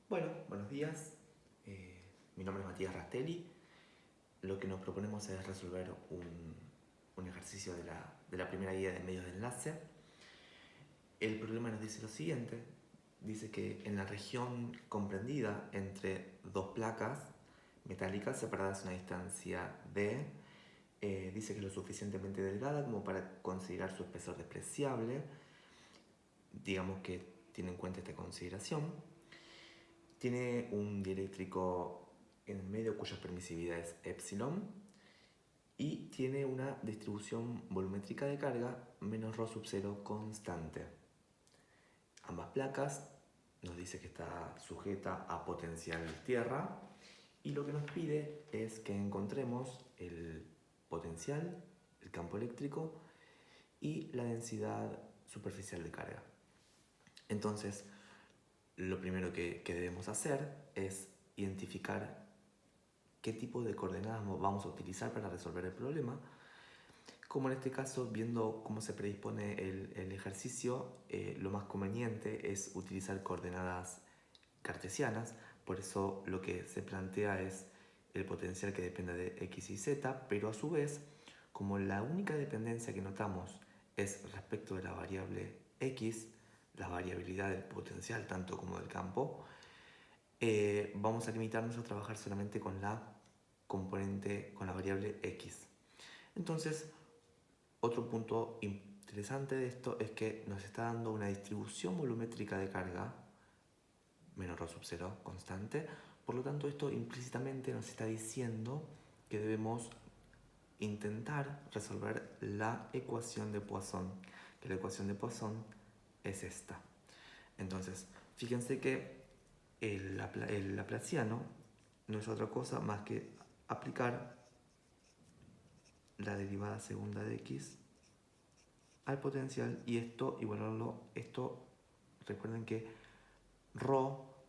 Bueno, buenos días. Mi nombre es Matías Rastelli. Lo que nos proponemos es resolver un ejercicio de la primera guía de medios de enlace. El problema nos dice lo siguiente. Dice que en la región comprendida entre dos placas metálicas separadas a una distancia d, dice que es lo suficientemente delgada como para considerar su espesor despreciable. Digamos que tiene en cuenta esta consideración. Tiene un dieléctrico en el medio cuya permisividad es epsilon y tiene una distribución volumétrica de carga menos ρ sub 0 constante. Ambas placas nos dice que está sujeta a potencial tierra y lo que nos pide es que encontremos el potencial, el campo eléctrico y la densidad superficial de carga. Entonces, lo primero que debemos hacer es identificar qué tipo de coordenadas vamos a utilizar para resolver el problema. Como en este caso, viendo cómo se predispone el ejercicio, lo más conveniente es utilizar coordenadas cartesianas. Por eso lo que se plantea es el potencial que dependa de x y z, pero a su vez, como la única dependencia que notamos es respecto de la variable x, la variabilidad del potencial tanto como del campo, vamos a limitarnos a trabajar solamente con la componente, con la variable x. Entonces, otro punto interesante de esto es que nos está dando una distribución volumétrica de carga menos ρ sub 0 constante. Por lo tanto, esto implícitamente nos está diciendo que debemos intentar resolver la ecuación de Poisson, que la ecuación de Poisson es esta. Entonces, fíjense que el laplaciano no es otra cosa más que aplicar la derivada segunda de x al potencial y esto igualarlo, recuerden que ρ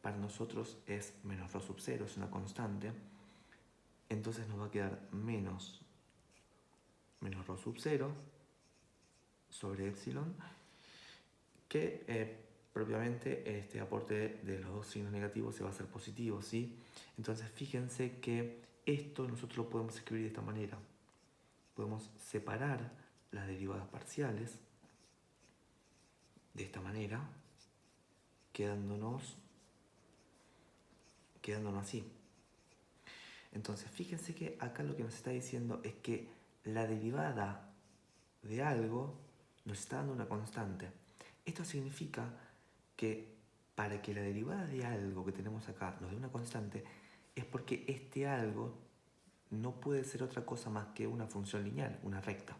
para nosotros es menos ρ sub 0, es una constante, entonces nos va a quedar menos ρ sub 0 sobre epsilon, que propiamente este aporte de los dos signos negativos se va a hacer positivo, ¿sí? Entonces fíjense que esto nosotros lo podemos escribir de esta manera. Podemos separar las derivadas parciales de esta manera, quedándonos así. Entonces fíjense que acá lo que nos está diciendo es que la derivada de algo nos está dando una constante. Esto significa que para que la derivada de algo que tenemos acá nos dé una constante es porque este algo no puede ser otra cosa más que una función lineal, una recta.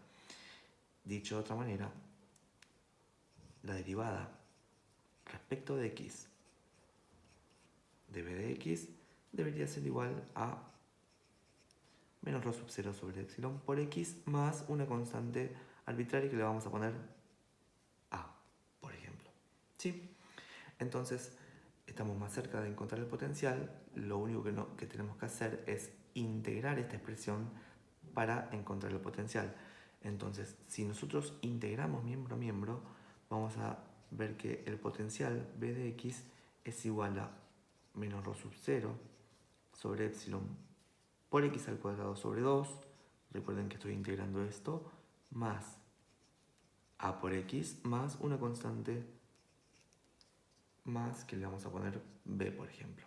Dicho de otra manera, la derivada respecto de x de b de x debería ser igual a menos ρ sub 0 sobre epsilon por x más una constante arbitraria que le vamos a poner a, por ejemplo. ¿Sí? Entonces, estamos más cerca de encontrar el potencial. Lo único que tenemos que hacer es integrar esta expresión para encontrar el potencial. Entonces, si nosotros integramos miembro a miembro, vamos a ver que el potencial b de x es igual a menos ρ sub 0 sobre epsilon por x al cuadrado sobre 2. Recuerden que estoy integrando esto, más a por x, más una constante más que le vamos a poner b, por ejemplo.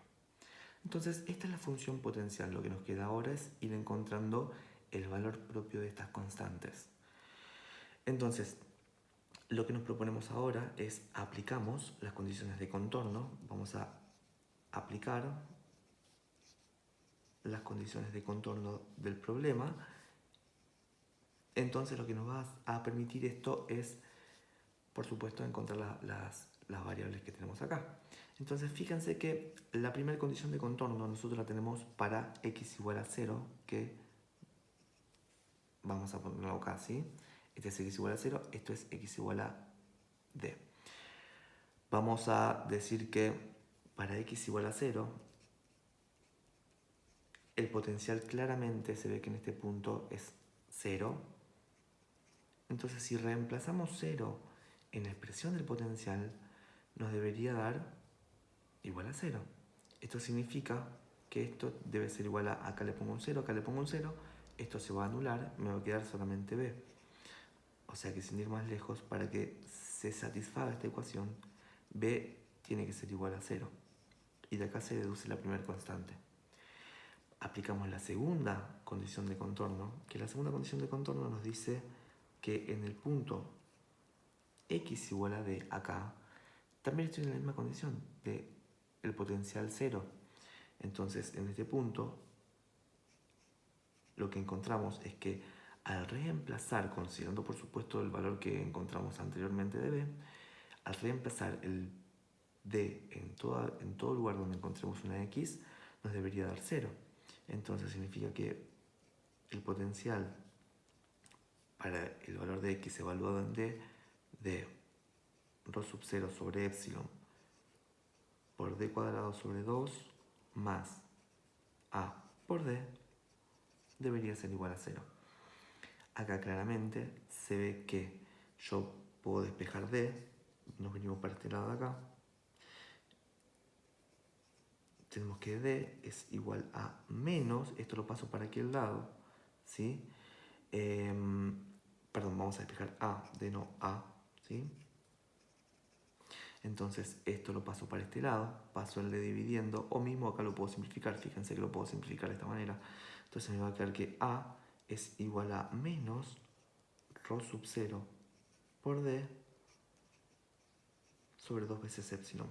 Entonces, esta es la función potencial. Lo que nos queda ahora es ir encontrando el valor propio de estas constantes. Entonces, lo que nos proponemos ahora es aplicamos las condiciones de contorno. Vamos a aplicar las condiciones de contorno del problema. Entonces, lo que nos va a permitir esto es, por supuesto, encontrar las variables que tenemos acá. Entonces, fíjense que la primera condición de contorno nosotros la tenemos para x igual a 0, que vamos a ponerlo acá, ¿sí? Este es x igual a 0, esto es x igual a d. Vamos a decir que para x igual a 0, el potencial claramente se ve que en este punto es 0. Entonces, si reemplazamos 0 en la expresión del potencial, nos debería dar igual a 0. Esto significa que esto debe ser igual a, acá le pongo un 0, acá le pongo un 0, esto se va a anular, me va a quedar solamente b. O sea que sin ir más lejos, para que se satisfaga esta ecuación, b tiene que ser igual a 0. Y de acá se deduce la primera constante. Aplicamos la segunda condición de contorno, que la segunda condición de contorno nos dice que en el punto x igual a d acá, también estoy en la misma condición de el potencial 0. Entonces, en este punto, lo que encontramos es que al reemplazar, considerando por supuesto el valor que encontramos anteriormente de b, al reemplazar el d en todo lugar donde encontremos una x, nos debería dar 0. Entonces significa que el potencial para el valor de x evaluado en d de rho sub 0 sobre epsilon por d cuadrado sobre 2 más a por d debería ser igual a 0. Acá claramente se ve que yo puedo despejar d, nos venimos para este lado de acá, tenemos que d es igual a menos, esto lo paso para aquel lado, ¿sí? Perdón, vamos a despejar a, d no a, ¿sí? Entonces esto lo paso para este lado, paso el d dividiendo, o mismo acá lo puedo simplificar, fíjense que lo puedo simplificar de esta manera. Entonces me va a quedar que a es igual a menos rho sub 0 por d sobre 2 veces epsilon.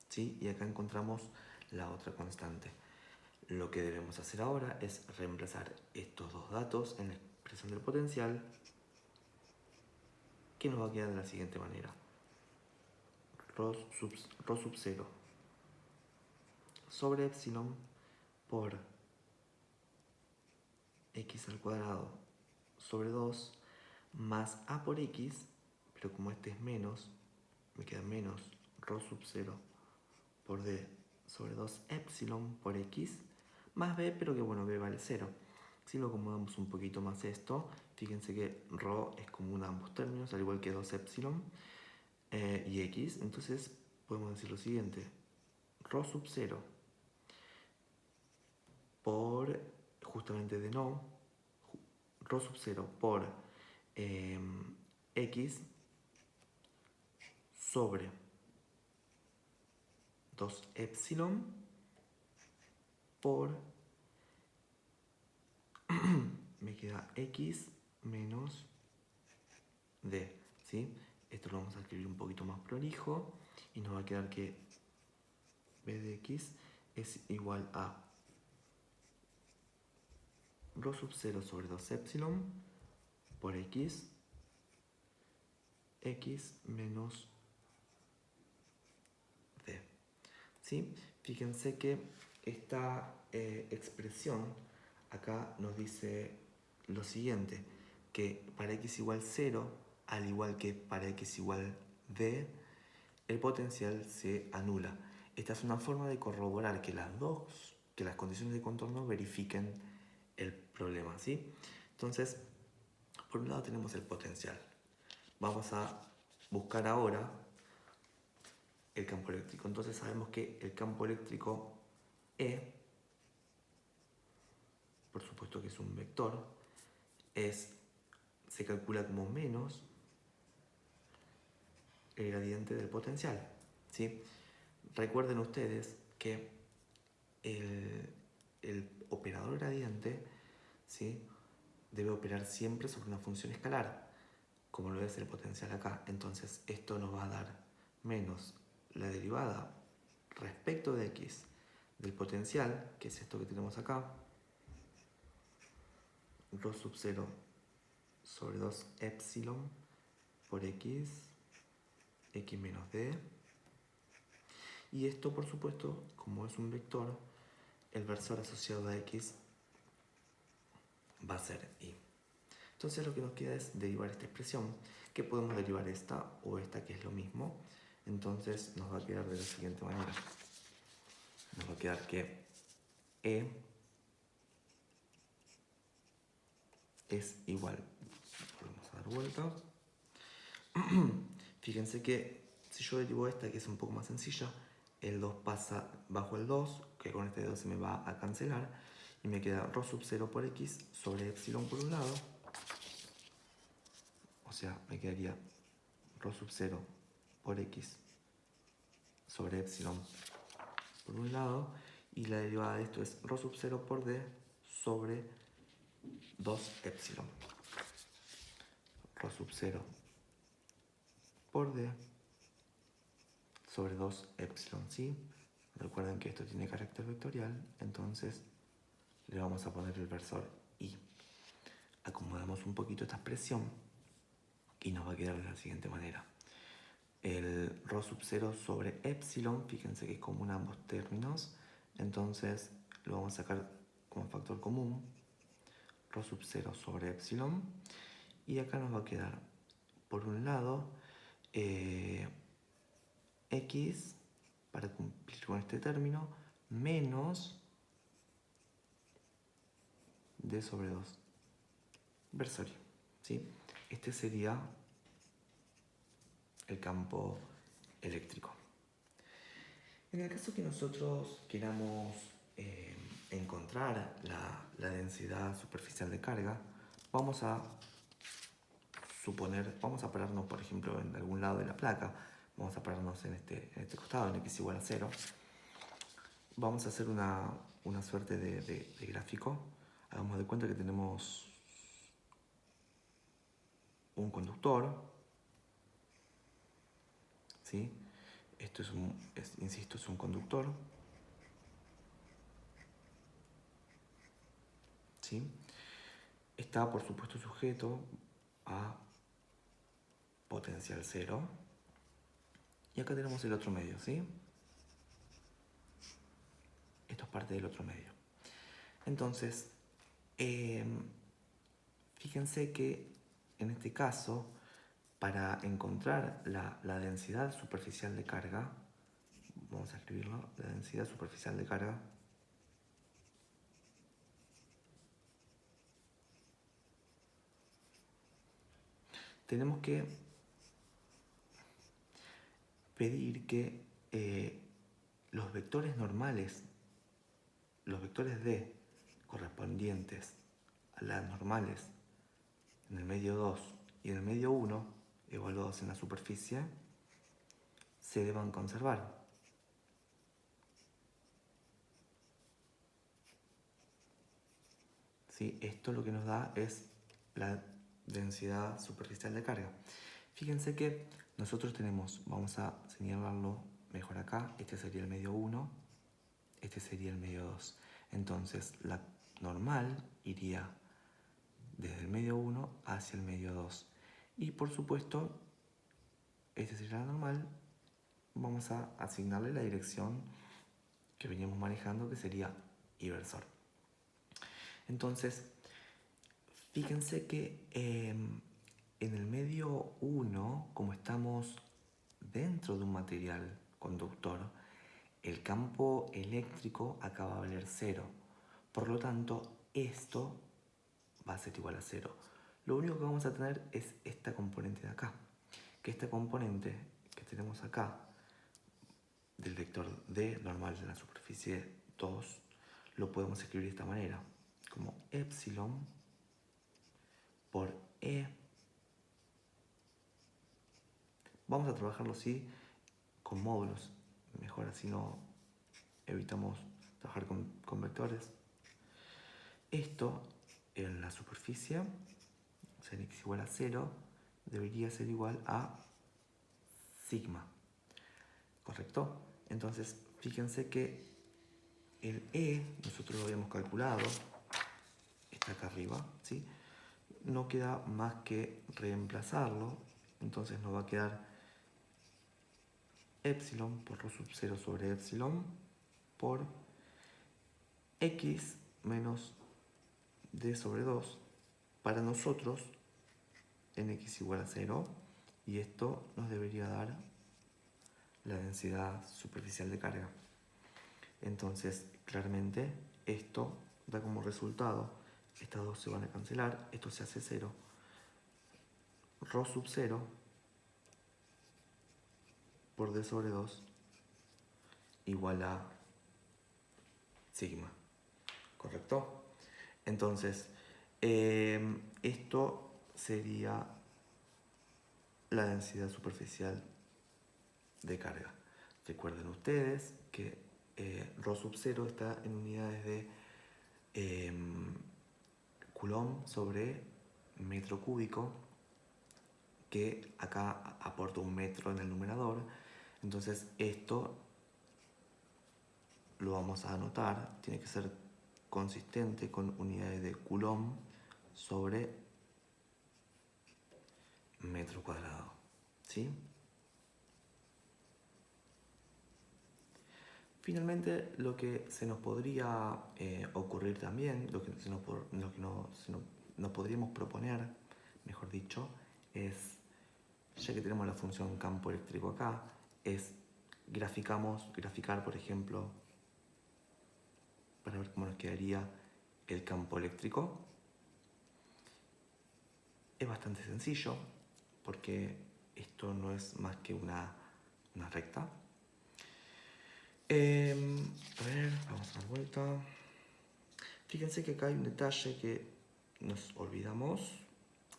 ¿Sí? Y acá encontramos la otra constante. Lo que debemos hacer ahora es reemplazar estos dos datos en la expresión del potencial, que nos va a quedar de la siguiente manera. Rho sub 0 sobre epsilon por x al cuadrado sobre 2 más a por x, pero como este es menos, me queda menos rho sub 0 por d sobre 2 epsilon por x más b, pero que bueno, b vale 0. Si lo acomodamos un poquito más esto, fíjense que rho es común a ambos términos, al igual que 2 epsilon y x, entonces podemos decir lo siguiente: rho sub 0 por, justamente de no, rho sub 0 por x sobre 2 epsilon por me queda x menos d, ¿sí? Esto lo vamos a escribir un poquito más prolijo y nos va a quedar que b de x es igual a rho sub 0 sobre 2 epsilon por x menos d, ¿sí? Fíjense que esta expresión acá nos dice lo siguiente, que para x igual 0, al igual que para x igual d, el potencial se anula. Esta es una forma de corroborar que las condiciones de contorno verifiquen el problema, ¿sí? Entonces, por un lado tenemos el potencial. Vamos a buscar ahora el campo eléctrico. Entonces sabemos que el campo eléctrico E, por supuesto que es un vector, se calcula como menos el gradiente del potencial, ¿sí? Recuerden ustedes que el operador gradiente, ¿sí?, debe operar siempre sobre una función escalar, como lo es el potencial acá. Entonces esto nos va a dar menos la derivada respecto de x del potencial, que es esto que tenemos acá, rho sub 0 sobre 2 epsilon por x menos d. Y esto, por supuesto, como es un vector, el versor asociado a x va a ser y. Entonces lo que nos queda es derivar esta expresión, que podemos derivar esta o esta, que es lo mismo. Entonces nos va a quedar de la siguiente manera. Nos va a quedar que E es igual, volvemos a dar vuelta. Fíjense que si yo derivo esta, que es un poco más sencilla, el 2 pasa bajo el 2, que con este 2 se me va a cancelar, y me queda rho sub 0 por x sobre epsilon por un lado, o sea, me quedaría rho sub 0 por x sobre epsilon por un lado, y la derivada de esto es rho sub 0 por d sobre 2 epsilon. Rho sub 0 por d sobre 2 epsilon, ¿sí? Recuerden que esto tiene carácter vectorial, entonces le vamos a poner el versor y acomodamos un poquito esta expresión y nos va a quedar de la siguiente manera. El rho sub 0 sobre epsilon, fíjense que es común a ambos términos, entonces lo vamos a sacar como factor común, rho sub 0 sobre epsilon, y acá nos va a quedar, por un lado, x, para cumplir con este término, menos d sobre 2 versorio, ¿sí? Este sería el campo eléctrico. En el caso que nosotros queramos encontrar la densidad superficial de carga, vamos a suponer, vamos a pararnos, por ejemplo, en algún lado de la placa, vamos a pararnos en este costado, en x igual a 0. Vamos a hacer una suerte de gráfico. Hagamos de cuenta que tenemos un conductor, ¿sí? Esto insisto, es un conductor, ¿sí? Está, por supuesto, sujeto a potencial 0. Y acá tenemos el otro medio, ¿sí? Esto es parte del otro medio. Entonces, fíjense que en este caso, para encontrar la densidad superficial de carga, vamos a escribirlo, la densidad superficial de carga, tenemos que pedir que los vectores normales, los vectores D correspondientes a las normales en el medio 2 y en el medio 1, evaluados en la superficie, se deban conservar. ¿Sí? Esto lo que nos da es la densidad superficial de carga. Fíjense que nosotros tenemos, vamos a señalarlo mejor acá, este sería el medio 1, este sería el medio 2. Entonces la normal iría desde el medio 1 hacia el medio 2. Y por supuesto, esta sería la normal, vamos a asignarle la dirección que veníamos manejando, que sería inversor. Entonces, fíjense que en el medio 1, como estamos dentro de un material conductor, el campo eléctrico acá va a valer 0. Por lo tanto, esto va a ser igual a 0. Lo único que vamos a tener es esta componente de acá. Que esta componente que tenemos acá, del vector D normal de la superficie 2, lo podemos escribir de esta manera, como epsilon por E. Vamos a trabajarlo así con módulos, mejor así no evitamos trabajar con vectores. Esto en la superficie, o sea, en x igual a 0, debería ser igual a sigma, ¿correcto? Entonces, fíjense que el E, nosotros lo habíamos calculado, está acá arriba, ¿sí? No queda más que reemplazarlo, entonces nos va a quedar epsilon por rho sub 0 sobre epsilon por x menos d sobre 2 para nosotros en x igual a 0, y esto nos debería dar la densidad superficial de carga. Entonces, claramente, esto da como resultado, estas dos se van a cancelar, esto se hace 0, rho sub 0 por D sobre 2 igual a sigma, ¿correcto? Entonces, esto sería la densidad superficial de carga. Recuerden ustedes que ρ sub 0 está en unidades de Coulomb sobre metro cúbico, que acá aporta un metro en el numerador. Entonces esto lo vamos a anotar, tiene que ser consistente con unidades de Coulomb sobre metro cuadrado, ¿sí? Finalmente, lo que se nos podría ocurrir también, lo que nos podríamos proponer, mejor dicho, es, ya que tenemos la función campo eléctrico acá, es graficar, por ejemplo, para ver cómo nos quedaría el campo eléctrico. Es bastante sencillo, porque esto no es más que una recta. A ver, vamos a dar vuelta. Fíjense que acá hay un detalle que nos olvidamos.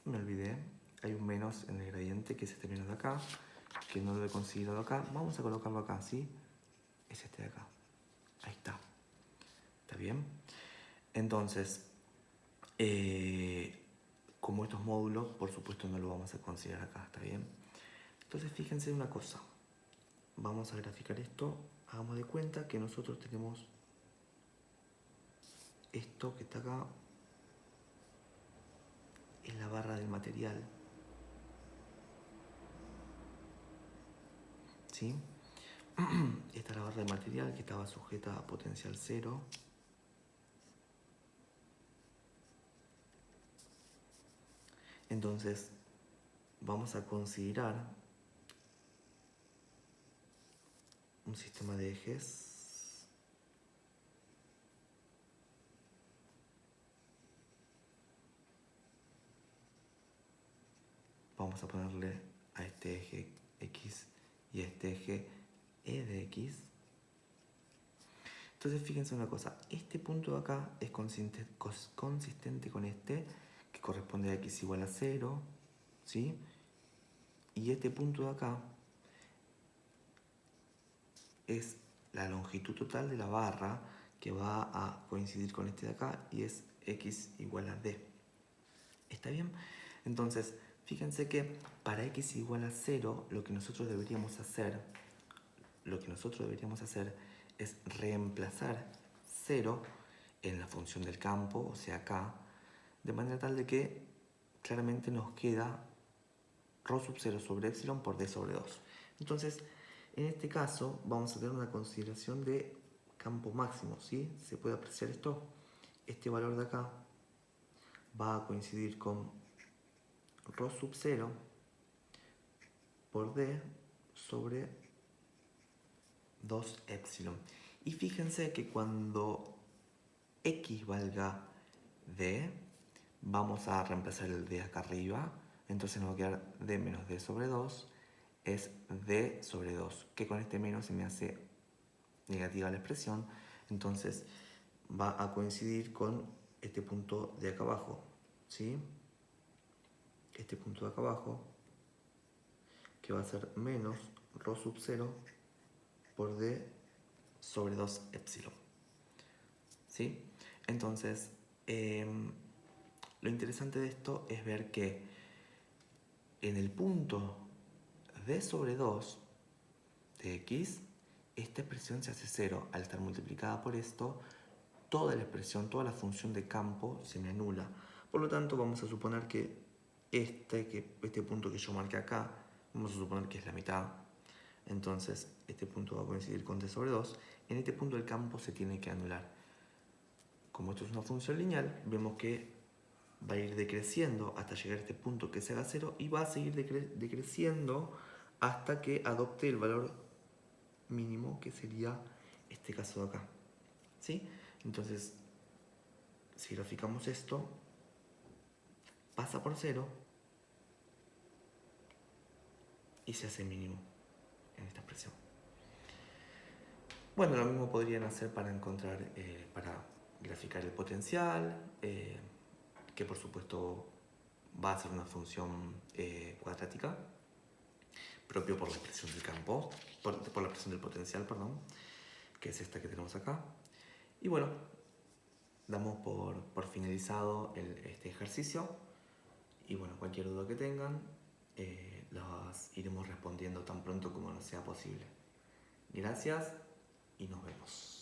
Me olvidé. Hay un menos en el gradiente, que es este menos de acá, que no lo he considerado acá. Vamos a colocarlo acá, ¿sí? Es este de acá. Ahí está. ¿Está bien? Entonces, como estos módulos, por supuesto no lo vamos a considerar acá, ¿está bien? Entonces, fíjense una cosa. Vamos a graficar esto. Hagamos de cuenta que nosotros tenemos esto que está acá, es la barra del material, ¿sí? Esta es la barra del material que estaba sujeta a potencial 0. Entonces, vamos a considerar un sistema de ejes vamos a ponerle a este eje X y a este eje E de X. Entonces fíjense una cosa, este punto de acá es consistente con este, que corresponde a X igual a 0, ¿sí? Y este punto de acá es la longitud total de la barra, que va a coincidir con este de acá, y es X igual a D. ¿Está bien? Entonces, fíjense que para X igual a 0, lo que nosotros deberíamos hacer es reemplazar 0 en la función del campo, o sea acá, de manera tal de que claramente nos queda ρ sub 0 sobre epsilon por D sobre 2. Entonces, en este caso vamos a tener una consideración de campo máximo, ¿sí? Se puede apreciar esto. Este valor de acá va a coincidir con ρ sub 0 por D sobre 2 epsilon. Y fíjense que cuando X valga D, vamos a reemplazar el D acá arriba. Entonces nos va a quedar D menos D sobre 2 es D sobre 2, que con este menos se me hace negativa la expresión. Entonces va a coincidir con este punto de acá abajo, ¿sí? Este punto de acá abajo, que va a ser menos ρ sub 0 por D sobre 2 epsilon, ¿sí? Entonces, lo interesante de esto es ver que en el punto D sobre 2 de X, esta expresión se hace 0. Al estar multiplicada por esto, toda la expresión, toda la función de campo se me anula. Por lo tanto, vamos a suponer que este punto que yo marqué acá, vamos a suponer que es la mitad. Entonces, este punto va a coincidir con D sobre 2. En este punto el campo se tiene que anular. Como esto es una función lineal, vemos que va a ir decreciendo hasta llegar a este punto que se haga 0 y va a seguir decreciendo hasta que adopte el valor mínimo, que sería este caso de acá, ¿sí? Entonces, si graficamos esto, pasa por 0 y se hace mínimo. en esta expresión. Bueno, lo mismo podrían hacer para encontrar, para graficar el potencial, que por supuesto va a ser una función cuadrática, propio por la expresión del campo, por la expresión del potencial, perdón, que es esta que tenemos acá. Y bueno, damos por finalizado este ejercicio. Y bueno, cualquier duda que tengan, las iremos respondiendo tan pronto como nos sea posible. Gracias y nos vemos.